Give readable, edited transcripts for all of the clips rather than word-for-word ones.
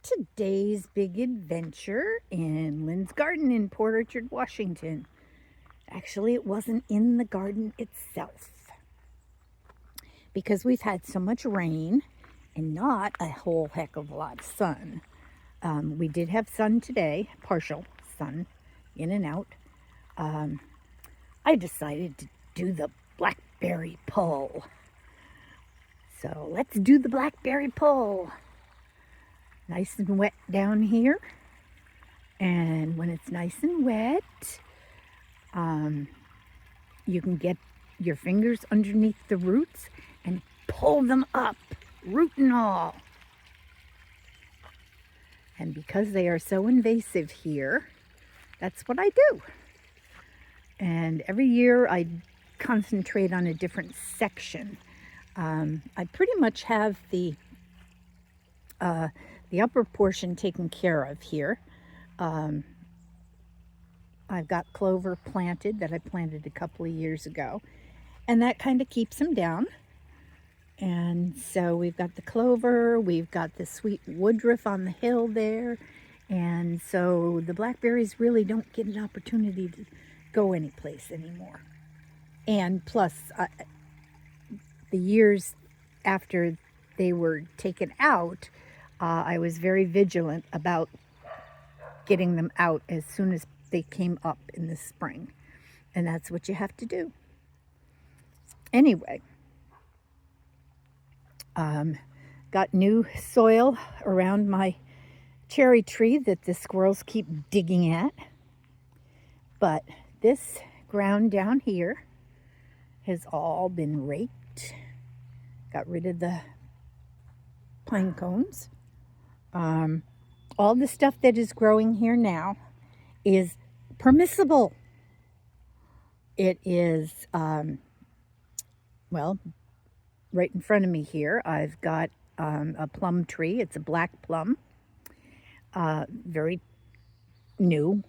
today's big adventure in Lynn's garden in Port Orchard, Washington. Actually, it wasn't in the garden itself because we've had so much rain and not a whole heck of a lot of sun. We did have sun today, partial sun, in and out. I decided to do the blackberry pull. So let's do the blackberry pull. Nice and wet down here. And when it's nice and wet, you can get your fingers underneath the roots and pull them up, root and all. And because they are so invasive here, that's what I do. And every year I concentrate on a different section. I pretty much have the upper portion taken care of here. I've got clover planted that I planted a couple of years ago, and that kind of keeps them down. And so we've got the clover, we've got the sweet woodruff on the hill there, and so the blackberries really don't get an opportunity to go anyplace anymore. And plus, the years after they were taken out, I was very vigilant about getting them out as soon as they came up in the spring. And that's what you have to do. Anyway, got new soil around my cherry tree that the squirrels keep digging at. But this ground down here has all been raked. Got rid of the pine cones. All the stuff that is growing here now is permissible. It is, well, right in front of me here, I've got a plum tree. It's a black plum, very new.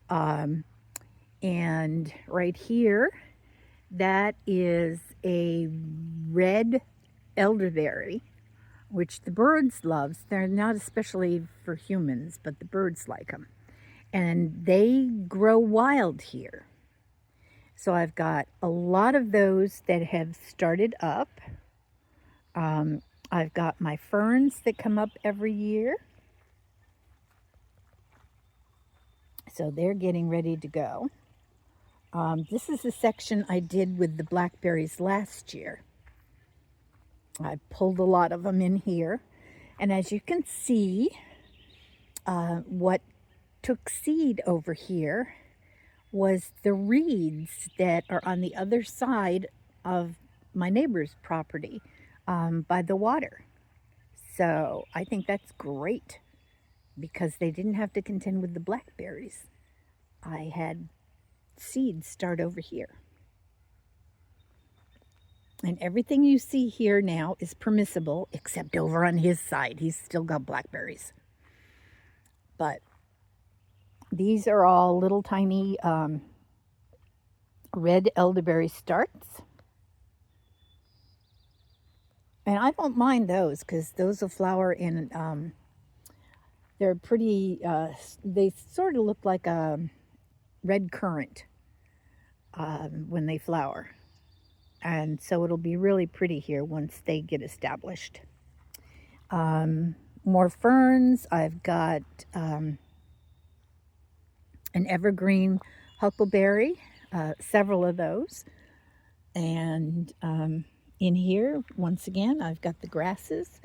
And right here, that is a red elderberry, which the birds love. They're not especially for humans, but the birds like them. And they grow wild here. So I've got a lot of those that have started up. I've got my ferns that come up every year. So they're getting ready to go. This is the section I did with the blackberries last year. I pulled a lot of them in here. And as you can see, what took seed over here was the reeds that are on the other side of my neighbor's property by the water. So I think that's great because they didn't have to contend with the blackberries. I had seeds start over here. And everything you see here now is permissible except over on his side. He's still got blackberries. But these are all little tiny red elderberry starts. And I don't mind those because those will flower in, they're pretty, they sort of look like a red currant when they flower. And so it'll be really pretty here once they get established. More ferns. I've got an evergreen huckleberry, several of those. And in here, once again, I've got the grasses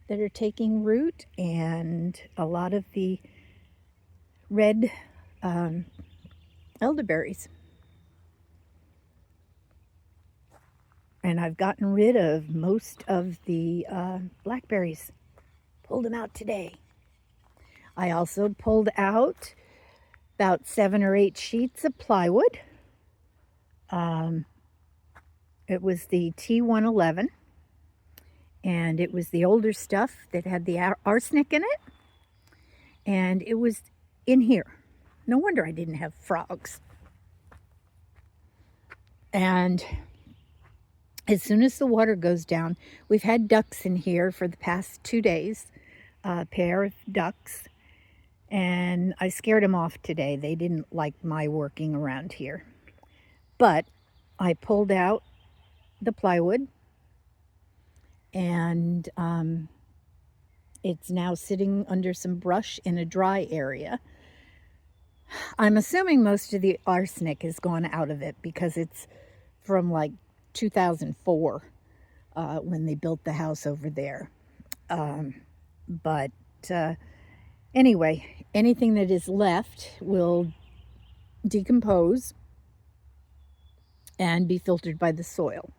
that are taking root and a lot of the red elderberries. And I've gotten rid of most of the blackberries. Pulled them out today. I also pulled out about 7 or 8 sheets of plywood. It was the T111. And it was the older stuff that had the arsenic in it. And it was in here. No wonder I didn't have frogs. And as soon as the water goes down, we've had ducks in here for the past 2 days. pair of ducks, and I scared them off today. They didn't like my working around here. But I pulled out the plywood, and it's now sitting under some brush in a dry area. I'm assuming most of the arsenic has gone out of it because it's from like 2004 when they built the house over there. But anyway, anything that is left will decompose and be filtered by the soil.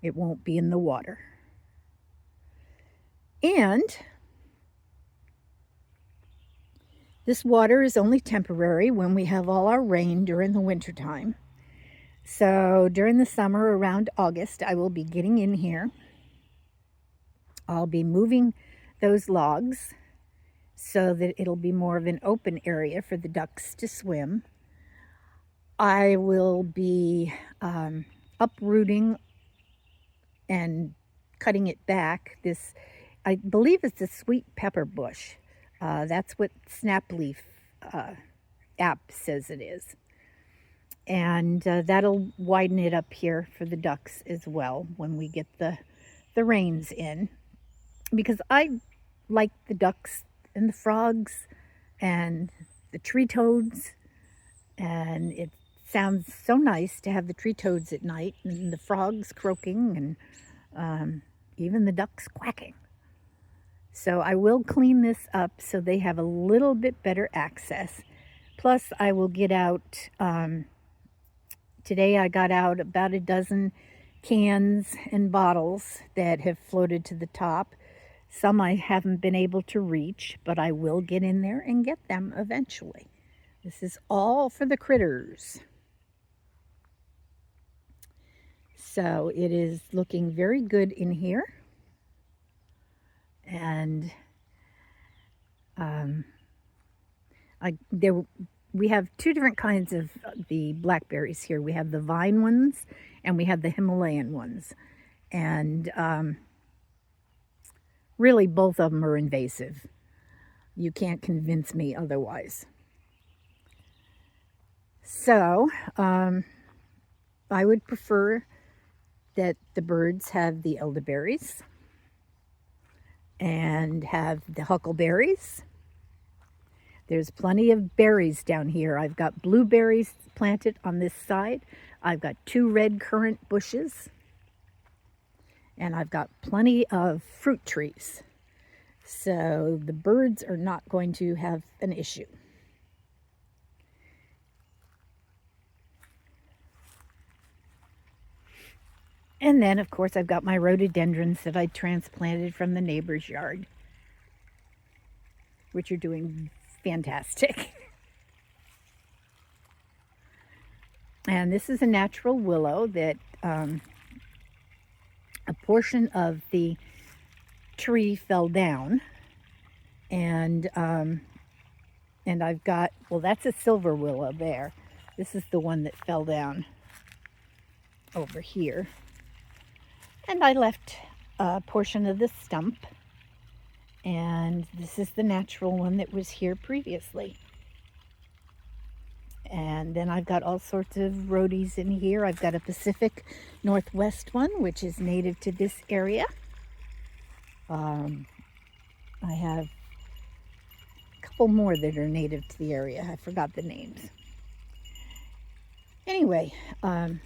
It won't be in the water. And this water is only temporary when we have all our rain during the wintertime. So during the summer, around August, I will be getting in here. I'll be moving those logs so that it'll be more of an open area for the ducks to swim. I will be uprooting and cutting it back. This, I believe it's a sweet pepper bush. That's what Snapleaf app says it is. And that'll widen it up here for the ducks as well when we get the rains in. Because I like the ducks and the frogs and the tree toads, and it sounds so nice to have the tree toads at night and the frogs croaking and even the ducks quacking. So I will clean this up so they have a little bit better access. Plus I will get out, today I got out about a dozen cans and bottles that have floated to the top. Some I haven't been able to reach, but I will get in there and get them eventually. This is all for the critters. So it is looking very good in here. And we have two different kinds of the blackberries here. We have the vine ones and we have the Himalayan ones. And really both of them are invasive. You can't convince me otherwise. So I would prefer that the birds have the elderberries and have the huckleberries. There's plenty of berries down here. I've got blueberries planted on this side. I've got 2 red currant bushes. And I've got plenty of fruit trees. So the birds are not going to have an issue. And then, of course, I've got my rhododendrons that I transplanted from the neighbor's yard, which are doing fantastic. And this is a natural willow that a portion of the tree fell down, and I've got, well, that's a silver willow there. This is the one that fell down over here. And I left a portion of the stump, and this is the natural one that was here previously. And then I've got all sorts of rhodies in here. I've got a Pacific Northwest one, which is native to this area. I have a couple more that are native to the area. I forgot the names. Anyway,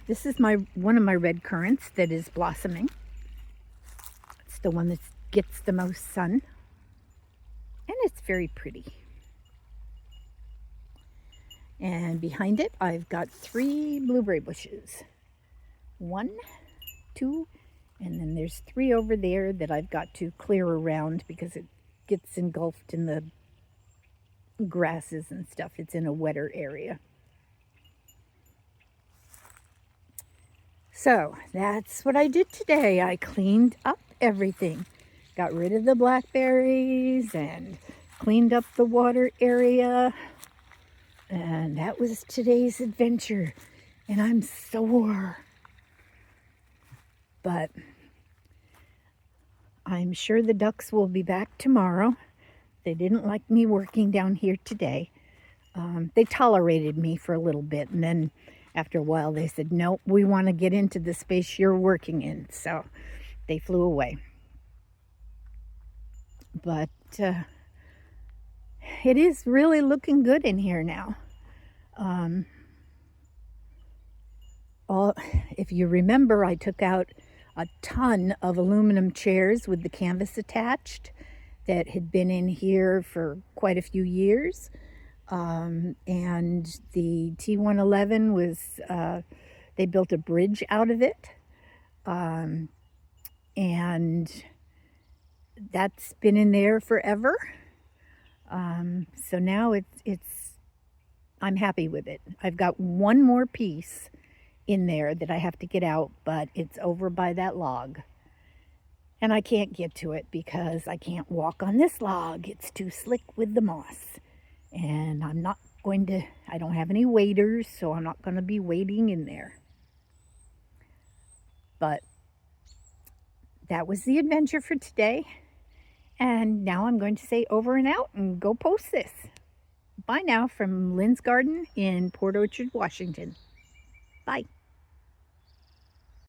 this is one of my red currants that is blossoming. It's the one that gets the most sun, and it's very pretty. And behind it, I've got 3 blueberry bushes. 1, 2, and then there's 3 over there that I've got to clear around because it gets engulfed in the grasses and stuff. It's in a wetter area. So that's what I did today. I cleaned up everything. Got rid of the blackberries and cleaned up the water area. And that was today's adventure. And I'm sore. But I'm sure the ducks will be back tomorrow. They didn't like me working down here today. They tolerated me for a little bit, and then after a while they said, "No, we want to get into the space you're working in." So they flew away. But it is really looking good in here now. If you remember, I took out a ton of aluminum chairs with the canvas attached that had been in here for quite a few years. And the T111 was, they built a bridge out of it. And that's been in there forever. So now I'm happy with it. I've got one more piece in there that I have to get out, but it's over by that log. And I can't get to it because I can't walk on this log. It's too slick with the moss. And I don't have any waders, so I'm not going to be wading in there. But that was the adventure for today. And now I'm going to say over and out and go post this. Bye now from Lynn's Garden in Port Orchard, Washington. Bye.